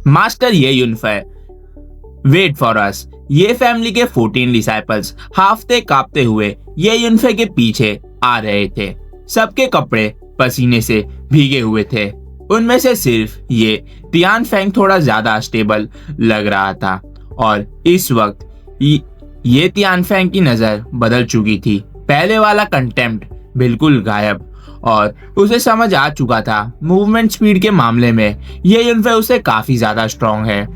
Master ये unify, wait for us. ये family के 14 डिसाइपल्स हाफते कांपते हुए ये यूनिफाई के पीछे आ रहे थे। सबके कपड़े पसीने से भीगे हुए थे। उनमें से सिर्फ ये तियान फेंग थोड़ा ज्यादा स्टेबल लग रहा था और इस वक्त ये तियान फेंग की नजर बदल चुकी थी। पहले वाला कंटेम्प्ट बिल्कुल गायब और उसे समझ आ चुका था मूवमेंट स्पीड के मामले में ये यूनिफाई उससे काफी ज्यादा स्ट्रॉन्ग है।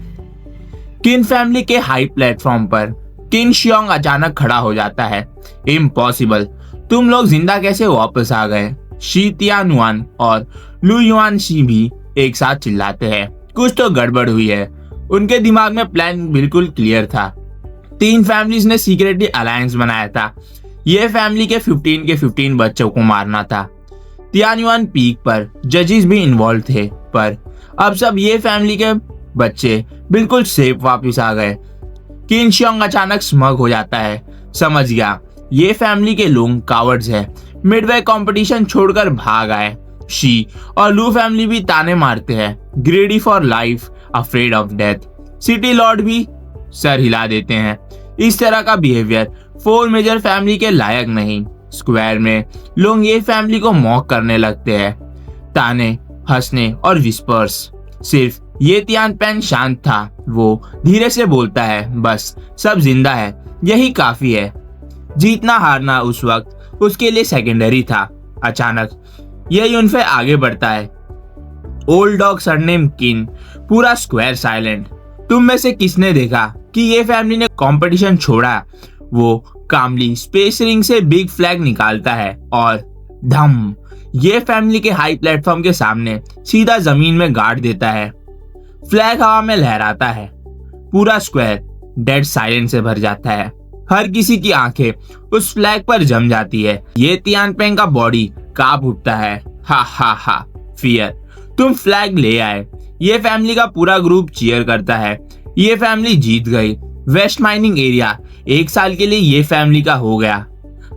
किन फैमिली के हाई प्लेटफॉर्म पर किन शियोंग अचानक खड़ा हो जाता है। इम्पॉसिबल, तुम लोग जिंदा कैसे वापस आ गए? शी तियानुआन और लू युआन शी भी एक साथ चिल्लाते हैं। कुछ तो गड़बड़ हुई है। उनके दिमाग में प्लान बिल्कुल क्लियर था। 3 फैमिलीज ने सीक्रेटली अलायंस बनाया था। ये फैमिली के 15 बच्चों को मारना था। तियानुआन पीक पर जजेस भी इन्वॉल्व थे, पर अब सब ये फैमिली के बच्चे बिल्कुल सेफ वापस आ गए। किन शियोंग अचानक स्मग हो जाता है। समझ गया, ये फैमिली के लोग कावर्ड्स है। मिडवे कंपटीशन छोड़कर भाग आए। शी और लू फैमिली भी ताने मारते हैं, ग्रेडी for life, afraid of death. City Lord भी सर हिला देते हैं। इस तरह का बिहेवियर 4 मेजर फैमिली के लायक नहीं। स्क्वायर में लोग ये फैमिली को मॉक करने लगते हैं, ताने, हंसने और विस्पर्स। सिर्फ ये तियान पेन शांत था। वो धीरे से बोलता है, बस सब जिंदा है, यही काफी है। जीतना हारना उस वक्त उसके लिए सेकेंडरी था। अचानक यह यूनिफाई आगे बढ़ता है। ओल्ड डॉग सरनेम किन। पूरा स्क्वायर साइलेंट। तुम में से किसने देखा कि ये फैमिली ने कंपटीशन छोड़ा? वो कामली स्पेस रिंग से बिग फ्लैग निकालता है और धम, ये फैमिली के हाई प्लेटफॉर्म के सामने सीधा जमीन में गाड़ देता है। फ्लैग हवा में लहराता है। पूरा स्क्वायर डेड साइलेंस से भर जाता है। हर किसी की आंखें उस फ्लैग पर जम जाती है। ये तियानपेंग का बॉडी कांप उठता है। हा हा हा, फियर, तुम फ्लैग ले आए। ये फैमिली का पूरा ग्रुप चीयर करता है। ये फैमिली जीत गई। वेस्ट माइनिंग एरिया 1 साल के लिए ये फैमिली का हो गया।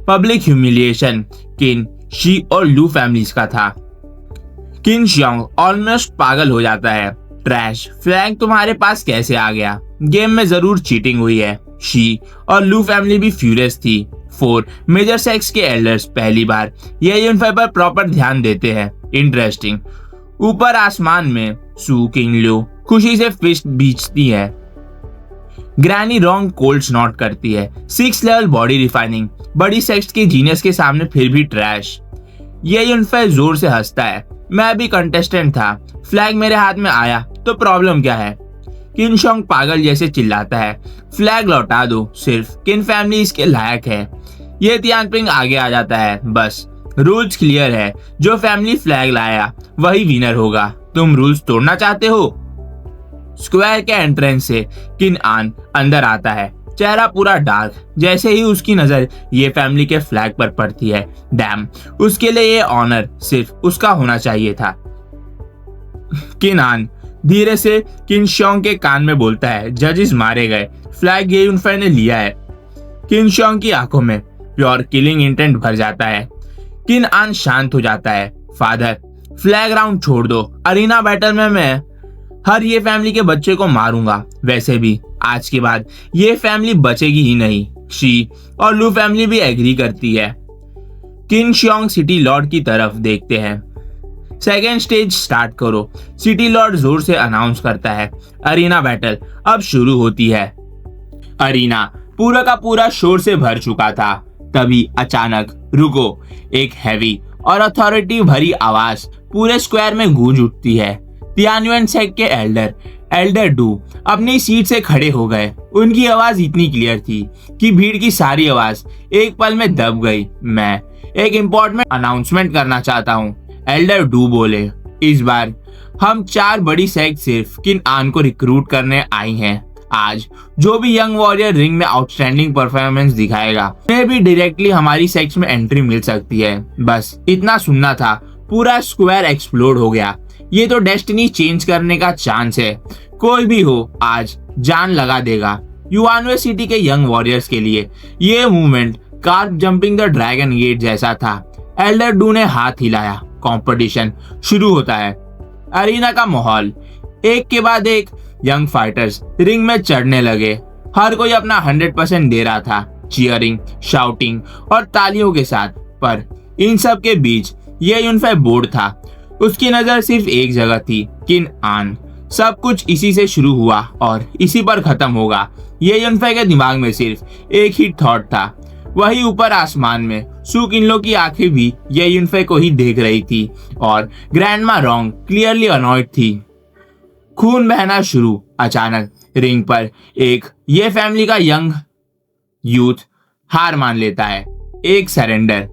पब्लिक ह्यूमिलिएशन किन, शी और लू फैमिलीज का था। किन शियोंग ऑलमोस्ट पागल हो जाता है। ट्रैश, फ्लैग तुम्हारे पास कैसे आ गया? गेम में जरूर चीटिंग हुई है। शी और लू फैमिली भी फ्यूरियस थी। 4 मेजर सेक्स के एल्डर्स पहली बार ये यूनिफाई पर प्रॉपर ध्यान देते हैं। इंटरेस्टिंग। ऊपर आसमान में सू किंग लू खुशी से फिस्ट बीचती है। ग्रैनी रॉन्ग कोल्ड स्नॉट करती है। 6 लेवल बॉडी रिफाइनिंग, बड़ी सेक्स के जीनियस के सामने फिर भी ट्रैश। ये यूनिफाई जोर से हंसता है। मैं भी कंटेस्टेंट था, फ्लैग मेरे हाथ में आया तो प्रॉब्लम क्या है? किन शियोंग पागल जैसे चिल्लाता है, फ्लैग लौटा दो, सिर्फ किन फैमिली इसके लायक है। ये तियानपिंग आगे आ जाता है। बस रूल्स क्लियर है, जो फैमिली फ्लैग लाया वही विनर होगा। तुम रूल्स तोड़ना चाहते हो? स्क्वायर के एंट्रेंस से किन आन अंदर आता है। चेहरा पूरा डार्क। जैसे ही उसकी नजर ये फैमिली के फ्लैग पर पड़ती है, डैम, उसके लिए ये ऑनर सिर्फ उसका होना चाहिए था। किन आन धीरे से किन शियोंग के कान में बोलता है, जजेस मारे गए, फ्लैग ये यूनिफाई ने लिया है। किन शियोंग की आंखों में प्योर किलिंग इंटेंट भर जाता है। किन आन शांत हो जाता है। फादर, फ्लैग राउंड छोड़ दो। अरीना बैटल में मैं हर ये फैमिली के बच्चे को मारूंगा। वैसे भी आज के बाद ये फैमिली बचेगी ही नहीं। शी और लू फैमिली भी एग्री करती है। किन शियोंग सिटी लॉर्ड की तरफ देखते हैं। सेकेंड स्टेज स्टार्ट करो। सिटी लॉर्ड जोर से अनाउंस करता है। अरीना बैटल अब शुरू होती है। अरीना पूरा का पूरा शोर से भर चुका था। तभी अचानक रुको, एक हैवी और अथॉरिटी भरी आवाज पूरे स्क्वायर में गूंज उठती है। तियानुएन सेक्ट के एल्डर डू अपनी सीट से खड़े हो गए। उनकी आवाज इतनी क्लियर थी कि भीड़ की सारी आवाज एक पल में दब गई। मैं एक इम्पोर्टेंट अनाउंसमेंट करना चाहता हूँ, एल्डर डू बोले। इस बार हम 4 बड़ी सेक्ट सिर्फ किन आन को रिक्रूट करने आई हैं। आज जो भी यंग वॉरियर रिंग में आउटस्टैंडिंग परफॉर्मेंस दिखाएगा, उन्हें भी डायरेक्टली हमारी सेक्ट में एंट्री मिल सकती है। बस इतना सुनना था। पूरा स्क्वायर एक्सप्लोड हो गया। ये तो डेस्टिनी चेंज करने का चांस है। कोई भी हो आज जान लगा देगा। युआनवे सिटी के यंग वॉरियर्स के लिए ये movement carp jumping the dragon gate जैसा था। एल्डर डू ने हाथ हिलाया। कंपटीशन शुरू होता है। अरीना का माहौल एक के बाद एक यंग फाइटर्स रिंग में चढ़ने लगे। हर कोई अपना 100% दे रहा था, चीयरिंग, शाउटिंग और तालियों के साथ। पर इन सब के बीच ये यूनफे बोर्ड था। उसकी नजर सिर्फ एक जगह थी, किन आन। सब कुछ इसी से शुरू हुआ और इसी पर खत्म होगा। ये यूनफे के दिमाग में सिर्फ एक ही थॉट था। वही ऊपर आसमान में सू किनलो की आंखें भी ये यूनफे को ही देख रही थी और ग्रैंडमा रोंग क्लियरली अनॉयड थी। खून बहना शुरू। अचानक रिंग पर एक ये फैमिली का यंग यूथ हार मान लेता है, एक सरेंडर।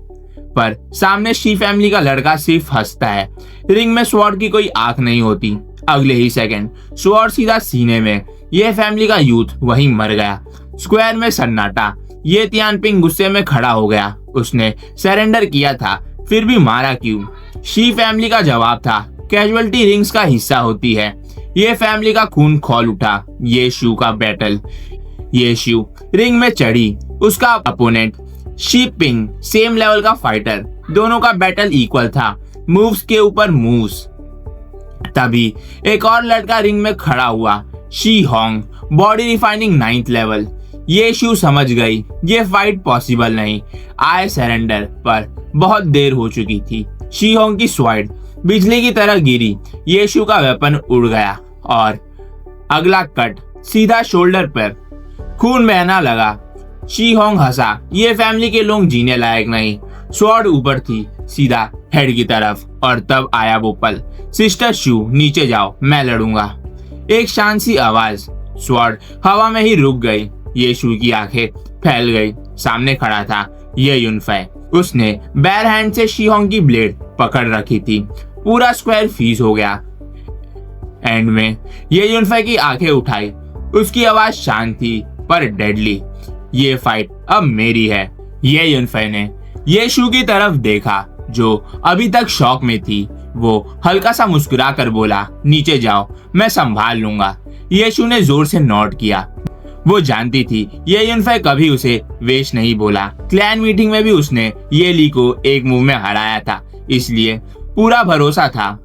पर सामने शी फैमिली का लड़का सिर्फ हंसता है। रिंग में स्वॉर्ड की कोई आंख नहीं होती। अगले ही सेकंड स्वॉर्ड सीधा सीने में। ये फैमिली का यूथ वहीं मर गया। स्क्वायर में सन्नाटा। ये तियानपिंग गुस्से में खड़ा हो गया। उसने सरेंडर किया था, फिर भी मारा क्यों? शी फैमिली का जवाब था, कैजुअलिटी रिंग्स का हिस्सा होती है। ये फैमिली का खून खौल उठा। ये शू का बैटल। ये शू रिंग में चढ़ी। उसका opponent she ping same level का फाइटर। दोनों का बैटल इक्वल था, मूव्स के ऊपर मूव्स। तभी एक और लड़का रिंग में खड़ा हुआ, she Hong, body refining 9th level. ये शू समझ गई ये फाइट पॉसिबल नहीं। आए सरेंडर, पर बहुत देर हो चुकी थी। शी होंग की स्वाइड बिजली की तरह गिरी। ये शू का वेपन उड़ गया और अगला कट सीधा शोल्डर पर। खून बहना लगा। शी होंग हंसा। ये फैमिली के लोग जीने लायक नहीं। स्वॉर्ड ऊपर थी, सीधा हेड की तरफ। और तब आया वो पल। सिस्टर शू, नीचे जाओ, मैं लड़ूंगा। एक शांत सी आवाज। स्वॉर्ड हवा में ही रुक गई। ये शू की आंखें फैल गई। सामने खड़ा था ये यूनफे। उसने बैर हैंड से शी होंग की ब्लेड पकड़ रखी थी। पूरा स्क्वायर फ्रीज हो गया। एंड में ये यूनफे की आंखें उठाई। उसकी आवाज शांत थी पर डेडली। ये फाइट अब मेरी है। ये यूनफे ने ये शू की तरफ देखा जो अभी तक शॉक में थी। वो हल्का सा मुस्कुरा कर बोला, नीचे जाओ, मैं संभाल लूंगा। ये शू ने जोर से नोट किया। वो जानती थी ये यूनफे कभी उसे वेश नहीं बोला। क्लैन मीटिंग में भी उसने ये ली को एक मूव में हराया था, इसलिए पूरा भरोसा था।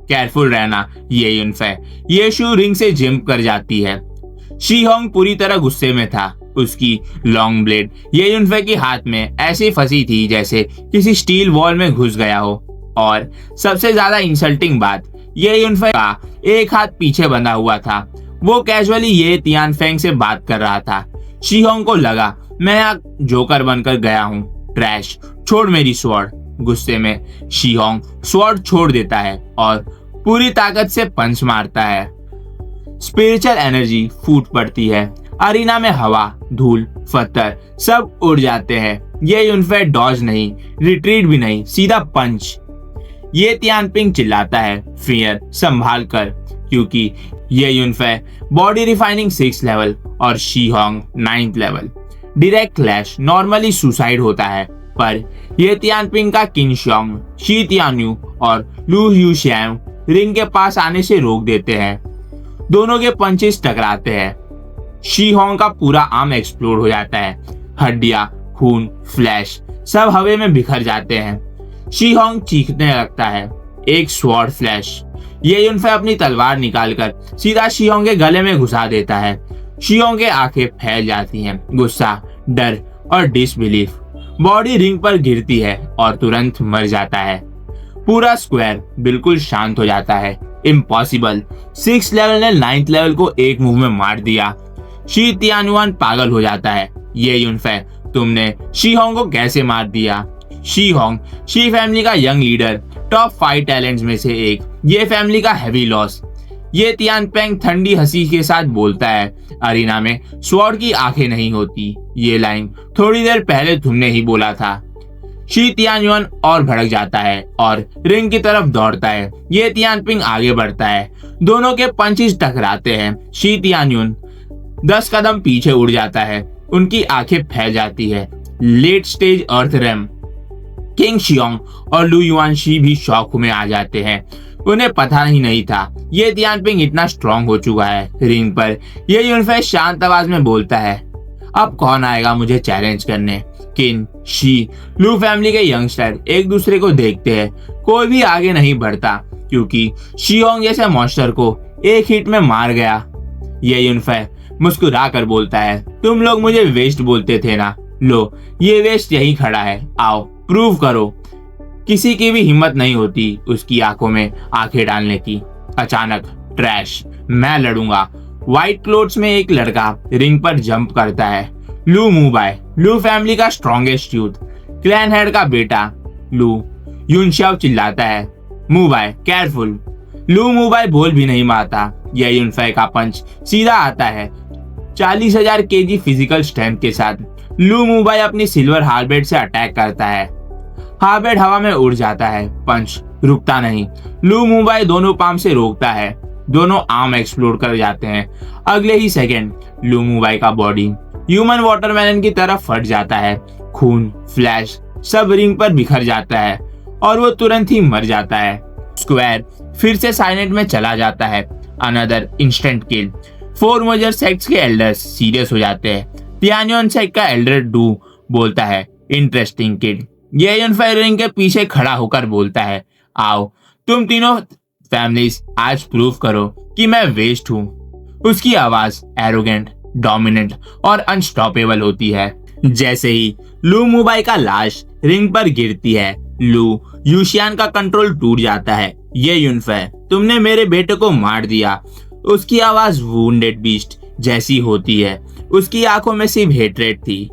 केयरफुल रहना ये यूनफे। ये शू रिंग से जंप कर जाती है। शी होंग पूरी तरह गुस्से में था। उसकी लॉन्ग ब्लेड ये यूनफे के हाथ में ऐसी फंसी थी जैसे किसी स्टील वॉल में घुस गया हो। और सबसे ज्यादा इंसल्टिंग बात, ये यूनफे का एक हाथ पीछे बंधा हुआ था। वो कैजुअली ये तियानफेंग से बात कर रहा था। शी होंग को लगा, मैं यहाँ जोकर बनकर गया हूँ, ट्रैश, छोड़ मेरी स्वॉर्ड। गुस्से में शी होंग स्वॉर्ड छोड़ देता है और पूरी ताकत से पंच मारता है। स्पिरिचुअल एनर्जी फूट पड़ती है। अरीना में हवा, धूल, पत्थर सब उड़ जाते हैं। ये यूनफे डॉज नहीं, रिट्रीट भी नहीं, सीधा पंच। ये तियानपिंग चिल्लाता है, फियर, संभाल कर, क्योंकि ये यूनफे बॉडी रिफाइनिंग 6th लेवल और she Hong 9th level. Direct clash normally suicide होता है, पर ये तियानपिंग का किनशोंग, शी तियान्यू और लू यूशैम रिंग के पास आने से रोक देते हैं। दोनों के पंचेस टकराते हैं। शी होंग का पूरा आर्म एक्सप्लोड हो जाता है। हड्डियां, खून, फ्लैश सब हवा में बिखर जाते हैं। शी होंग चीखने लगता है। एक स्वॉर्ड फ्लैश। ये यूनफे अपनी तलवार निकालकर सीधा शी होंग के गले में घुसा देता है। शी होंग के आंखें फैल जाती हैं। गुस्सा, डर और डिसबिलीफ। बॉडी रिंग पर गिरती है और तुरंत मर जाता है। पूरा स्क्वायर बिल्कुल शांत हो जाता है। इम्पॉसिबल। 6th लेवल ने 9th लेवल को एक मूव में मार दिया। शी तियानुआन पागल हो जाता है। ये यूनफे, तुमने शी होंग को कैसे मार दिया? शी होंग शी फैमिली का यंग लीडर, टॉप 5 टैलेंट्स में से एक। ये फैमिली का हैवी लॉस। ये तियानपेंग ठंडी हंसी के साथ बोलता है, अरीना में स्वॉर्ड की आंखें नहीं होती। ये लाइन थोड़ी देर पहले तुमने ही बोला था। शी तियानुआन और भड़क जाता है और रिंग की तरफ दौड़ता है। ये तियानपिंग आगे बढ़ता है। दोनों के पंचेस टकराते हैं। शी तियानुआन 10 कदम पीछे उड़ जाता है। उनकी आंखें फैल जाती है। लेट स्टेज अर्थ रेम। किंग शियोंग और लू युआनशी भी शॉक में आ जाते हैं। उन्हें पता ही नहीं था ये तियानपिंग इतना स्ट्रांग हो चुका है। रिंग पर ये यूनफे शांत आवाज में बोलता है, अब कौन आएगा मुझे चैलेंज करने? किन, शी, लू फैमिली के यंगस्टर एक दूसरे को देखते हैं। कोई भी आगे नहीं बढ़ता क्योंकि शियोंग जैसे मॉन्स्टर को एक हिट में मार गया। ये युनफे मुस्कुरा कर बोलता है, तुम लोग मुझे वेस्ट बोलते थे ना, लो ये वेस्ट यही खड़ा है, आओ प्रूव करो। किसी की भी हिम्मत नहीं होती उसकी आंखों में आंखें डालने की। अचानक ट्रैश, मैं लड़ूंगा। व्हाइट क्लोथ्स में एक लड़का रिंग पर जंप करता है। लू मुबाई, लू फैमिली का स्ट्रॉन्गेस्ट यूथ, क्लैन हेड का बेटा लू युनशाओ चिल्लाता है, मुबाई केयरफुल। लू मुबाई बोल भी नहीं पाता। यह युनफे का पंच सीधा आता है। 40,000 केजी फिजिकल स्ट्रेंथ के साथ लू मुबाई अपनी सिल्वर हार्बेट से अटैक करता है। हार्बेट हवा में उड़ जाता है, पंच रुकता नहीं। लू मुबाई दोनों पाम से रोकता है, दोनों आर्म एक्सप्लोड कर जाते हैं। अगले ही सेकेंड लू मुबाई का बॉडी ह्यूमन वाटरमेलन की तरफ फट जाता है। खून, फ्लैश सब रिंग पर बिखर जाता है और वो तुरंत ही मर जाता है। स्क्वायर फिर से साइलेंट में चला जाता है। अनदर इंस्टेंट किल। 4 मेजर सेक्ट्स के एल्डर्स सीरियस हो जाते हैं। तियान्योन सेक्ट का एल्डर डू बोलता है, इंटरेस्टिंग किड। ये युनफे रिंग के पीछे खड़ा होकर बोलता है, आओ तुम तीनों फैमिलीज आज प्रूव करो कि मैं वेस्ट हूँ। उसकी आवाज एरोगेंट, डोमिनेंट और अनस्टॉपेबल होती है। जैसे ही लू मुबाई का लाश रिंग पर गिरती है, लू यूशियान का कंट्रोल टूट जाता है। ये युनफे, तुमने मेरे बेटे को मार दिया। उसकी आवाज वुंडेड बीस्ट जैसी होती है। उसकी आंखों में सिर्फ हेट्रेड थी।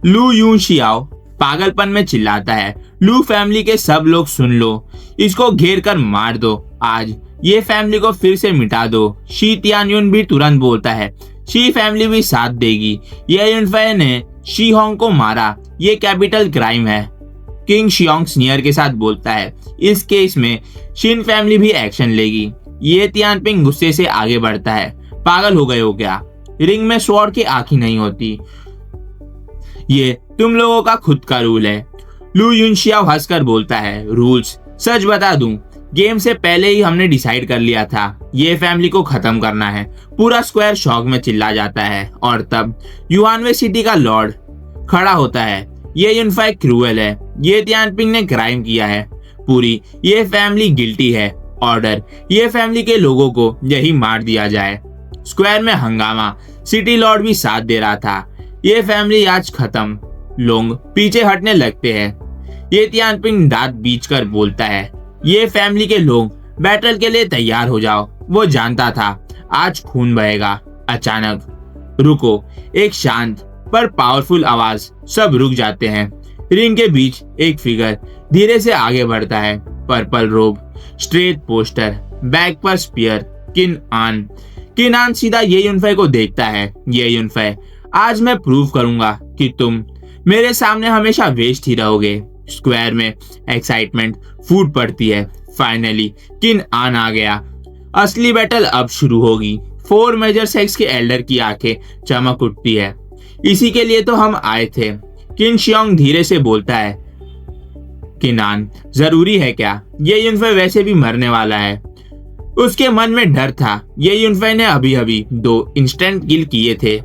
लू यूशियाओ पागलपन में चिल्लाता है, लू फैमिली के सब लोग सुन लो, इसको घेर कर मार दो, आज ये फैमिली को फिर से मिटा दो। शी तियान्युन भी तुरंत बोलता है, शी फैमिली भी साथ देगी। ये युनफे ने शी होंग को मारा, ये कैपिटल क्राइम है। किंग शियोंग स्नियर के साथ बोलता है, इस केस में शिन फैमिली भी एक्शन लेगी। ये तियानपिंग गुस्से से आगे बढ़ता है, पागल हो गए हो क्या? रिंग में स्वॉर्ड की आंख ही नहीं होती, ये तुम लोगों का खुद का रूल है। लू युनशियाओ हंसकर बोलता है, रूल्स? सच बता दूं, गेम से पहले ही हमने डिसाइड कर लिया था ये फैमिली को खत्म करना है। पूरा स्क्वायर शॉक में चिल्ला जाता है और तब युआनवे सिटी का लॉर्ड खड़ा होता है। ये युनफे क्रूएल है, ये तियानपिंग ने क्राइम किया है, पूरी ये फैमिली गिल्टी है। ऑर्डर, ये फैमिली के लोगों को यही मार दिया जाए। स्क्वायर में हंगामा, सिटी लॉर्ड भी साथ दे रहा था। ये फैमिली आज खत्म। लोग पीछे हटने लगते हैं। ये तियानपिंग दांत बीच कर बोलता है, ये फैमिली के लोग बैटल के लिए तैयार हो जाओ। वो जानता था आज खून बहेगा। अचानक रुको, एक शांत पर पावरफुल आवाज। सब रुक जाते हैं। रिंग के बीच एक फिगर धीरे से आगे बढ़ता है। पर्पल रोब, स्ट्रेट पोस्टर, बैक पर स्पीयर, किन आन सीधा ये युनफे को देखता है। ये युनफे, आज मैं प्रूव करूंगा कि तुम मेरे सामने हमेशा वेस्ट ही रहोगे। स्क्वायर में एक्साइटमेंट फूट पड़ती है। फाइनली किन आन आ गया। असली बैटल अब शुरू होगी। 4 मेजर सेक्स के एल्डर की आंखें चमक उठती है। इसी के लिए तो हम आए थे। किन शियोंग धीरे से बोलता है, किनान जरूरी है क्या? ये युनफे वैसे भी मरने वाला है। उसके मन में डर था। ये युनफे ने अभी अभी 2 इंस्टेंट किल किए थे।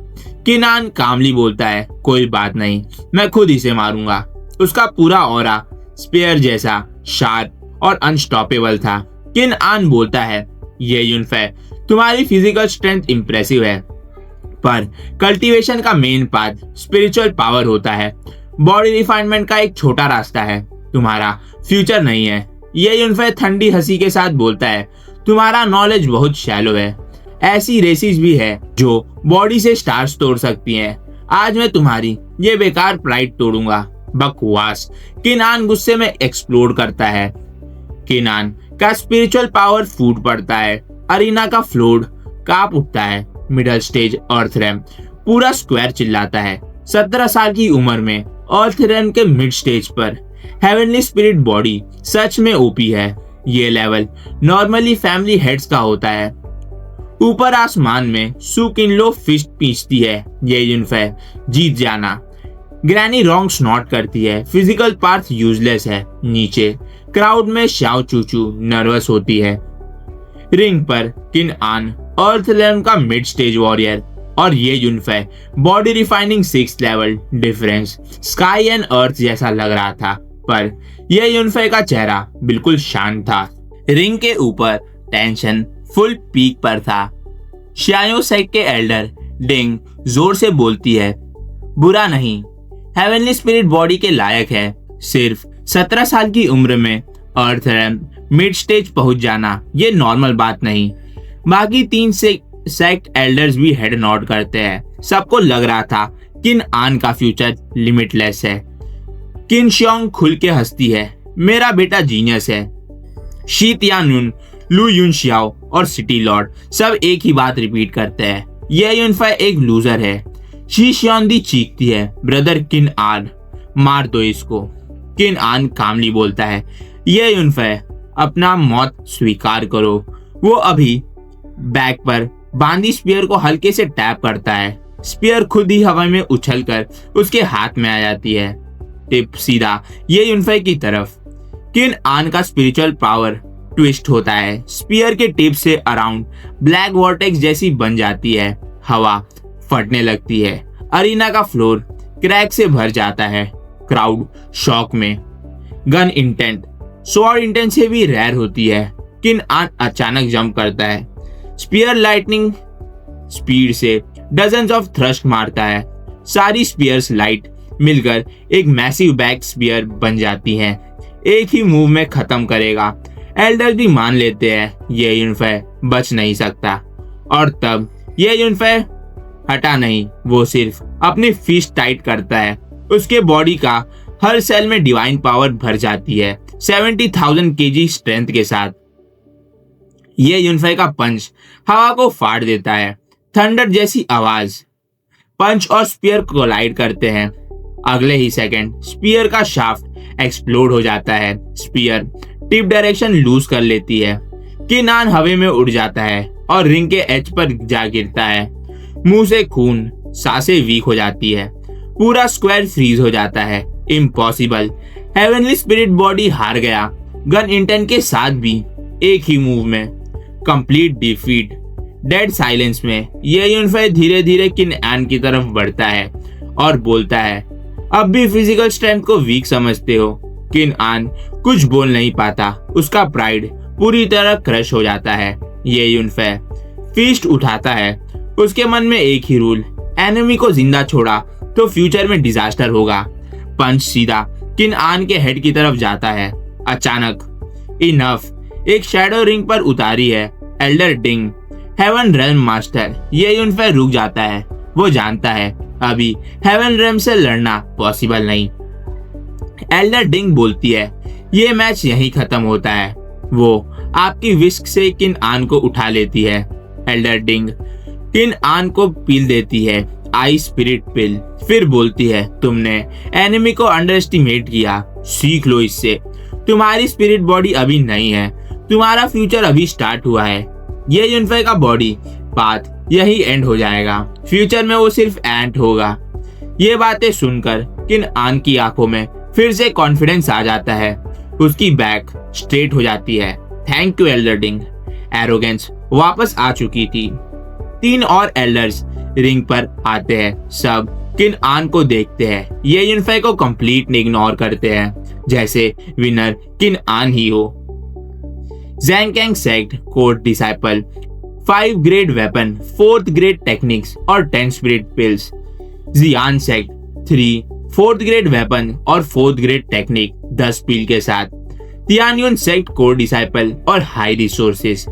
किनान कामली बोलता है, कोई बात नहीं, मैं खुद इसे मारूंगा। उसका पूरा ऑरा स्पेयर जैसा शार्प और अनस्टॉपेबल था। किन आन बोलता है, ये युनफे, तुम्हारी फिजिकल स्ट्रेंथ इंप्रेसिव है, पर कल्टीवेशन का मेन पाथ स्पिरिचुअल पावर होता है। बॉडी रिफाइनमेंट का एक छोटा रास्ता है, तुम्हारा फ्यूचर नहीं है। ये युनफे ठंडी हंसी के साथ बोलता है, तुम्हारा नॉलेज बहुत शैलो है। ऐसी रेसिस भी है जो बॉडी से स्टार्स तोड़ सकती हैं। आज मैं तुम्हारी ये बेकार प्राइड तोड़ूंगा। बकवास, किनान गुस्से में एक्सप्लोड करता है। किनान का स्पिरिचुअल पावर फूट पड़ता है। अरीना का फ्लोर कांप उठता है। मिडल स्टेज अर्थ रैम, पूरा स्क्वायर चिल्लाता है। 17 साल की उम्र में अर्थ रैम के मिड स्टेज पर हेवनली स्पिरिट बॉडी सच में ओपी है। ये लेवल नॉर्मली फैमिली हेड्स का होता है। ऊपर आसमान में सु किनलो फिस्ट पींचती है। ये युनफे, जीत जाना। ग्रैनी रॉन्ग स्नॉट करती है। फिजिकल पार्ट यूजलेस है। नीचे क्राउड में शाओ चूचू नर्वस होती है। रिंग पर किन आन अर्थ लेवल का मिड स्टेज वॉरियर और ये Yunfei body refining 6th level. Difference sky and earth जैसा लग रहा था, पर यह युनफे का चेहरा बिल्कुल शांत था। रिंग के ऊपर टेंशन फुल पीक पर था। शियाओ सेक्ट के एल्डर डिंग जोर से बोलती है, बुरा नहीं, हेवनली स्पिरिट बॉडी के लायक है। सिर्फ 17 साल की उम्र में अर्थ रैम मिड स्टेज पहुंच जाना ये नॉर्मल बात नहीं। बाकी 3 सेक्ट एल्डर्स भी हेड नॉड करते हैं। सबको लग रहा था किन आन का फ्यूचर लिमिटलेस है। किन शियोंग खुल के हंसती है, मेरा बेटा जीनियस है। शी तियानुन, लू युन शियाओ और सिटी लॉर्ड सब एक ही बात रिपीट करते हैं, ये युनफाई एक लूजर है। शी शियोंदी चीखती है, ब्रदर किन आन, मार दो इसको। किन आन कामली बोलता है, ये युनफाई अपना मौत स्वीकार करो। वो अभी बैक पर बांधी स्पीयर को हल्के से टैप करता है। स्पीयर खुद ही हवा में उछलकर उसके हाथ में आ जाती है, टिप सीधा ये युनफाई की तरफ। किन आन का स्पिरिचुअल पावर ट्विस्ट होता है। स्पीयर के टिप से अराउंड ब्लैक वॉर्टेक्स जैसी बन जाती है। हवा फटने लगती है। अरीना का फ्लोर क्रैक से भर जाता है। क्राउड शॉक में। गन इंटेंट स्वॉर्ड इंटेंट से भी रेयर होती है। किन आन अचानक जंप करता है। स्पीयर लाइटनिंग स्पीड से डजन्स ऑफ थ्रस्ट मारता है। सारी स्पीयर्स लाइट मिलकर एक मैसिव बैक स्पीयर बन जाती हैं। एक ही मूव में खत्म करेगा। एल्डर भी मान लेते हैं ये युनफाई बच नहीं सकता। और तब ये युनफाई हटा नहीं, वो सिर्फ अपनी फिस्ट टाइट करता है। उसके बॉडी का हर सेल में डिवाइन पावर भर जाती है 70,000 kg स्ट्रेंथ के साथ। ये युनफाई का पंच हवा को फाड़ देता है। थंडर जैसी आवाज। पंच और स्पीयर कोलाइड करते हैं। अगले ही सेकंड स्पीयर का शाफ्ट एक्सप्लोड हो जाता है। स्पीयर टिप डायरेक्शन लूज कर लेती है। किन आन हवा में उड़ जाता है और रिंग के एज पर जा गिरता है। मुंह से खून, सांसें वीक हो जाती है। पूरा स्क्वायर फ्रीज हो जाता है। इम्पॉसिबल, हेवनली स्पिरिट बॉडी हार गया। गन इंटेंट के साथ भी एक ही मूव में कंप्लीट डिफीट। डेड साइलेंस में ये युनफाई धीरे धीरे किन आन की तरफ बढ़ता है और बोलता है, अब भी फिजिकल स्ट्रेंथ को वीक समझते हो। किन आन कुछ बोल नहीं पाता। उसका प्राइड पूरी तरह क्रश हो जाता है। ये युनफाई फीस्ट उठाता है। उसके मन में एक ही रूल, एनिमी को जिंदा छोड़ा तो फ्यूचर में डिजास्टर होगा। पंच सीधा किन आन के हेड की तरफ जाता है। अचानक इनफ एक शैडो रिंग पर उतारी है। एल्डर डिंग, हेवन रेल्म मास्टर। ये युनफाई रुक जाता है। वो जानता है अभी हेवन रेल्म से लड़ना पॉसिबल नहीं। एल्डर डिंग बोलती है, ये मैच यहीं खत्म होता है। वो आपकी विस्क से किन आन को उठा लेती है। एल्डर डिंग किन आन को पील देती है, आई स्पिरिट पिल। फिर बोलती है, तुमने एनिमी को अंडर एस्टिमेट किया, सीख लो इससे। तुम्हारी स्पिरिट बॉडी अभी नहीं है, तुम्हारा फ्यूचर अभी स्टार्ट हुआ है। ये युनफाई का बॉडी पाथ यही एंड हो जाएगा। फ्यूचर में वो सिर्फ एंट होगा। ये बातें सुनकर किन आन की आंखों में फिर से कॉन्फिडेंस आ जाता है। उसकी बैक स्ट्रेट हो जाती है। Thank you Elder ding. Arrogance वापस आ चुकी थी। 3 और एल्डर्स रिंग पर आते हैं। सब किन आन को देखते हैं। ये युनफाई को कंप्लीट इग्नोर करते हैं, जैसे विनर किन आन ही हो। Zangkang sect core disciple 5 grade weapon, 4th grade techniques और 10 spirit pills. Jian sect 3 4th grade weapon और 4th ग्रेड टेक्निक 10 पिल के साथ। तियान्युन सेक्ट कोड डिसाइपल और high resources.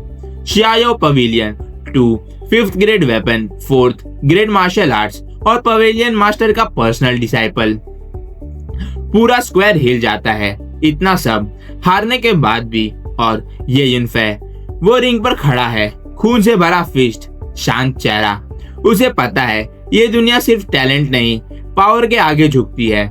Xiao pavilion 2 5th grade weapon, 4th grade martial arts और pavilion master का personal disciple. पूरा square हिल जाता है। इतना सब हारने के बाद भी और ये युनफाई वो रिंग पर खड़ा है, खून से भरा फिस्ट, शांत चेहरा। उसे पता है ये दुनिया सिर्फ टैलेंट नहीं पावर के आगे झुकती है।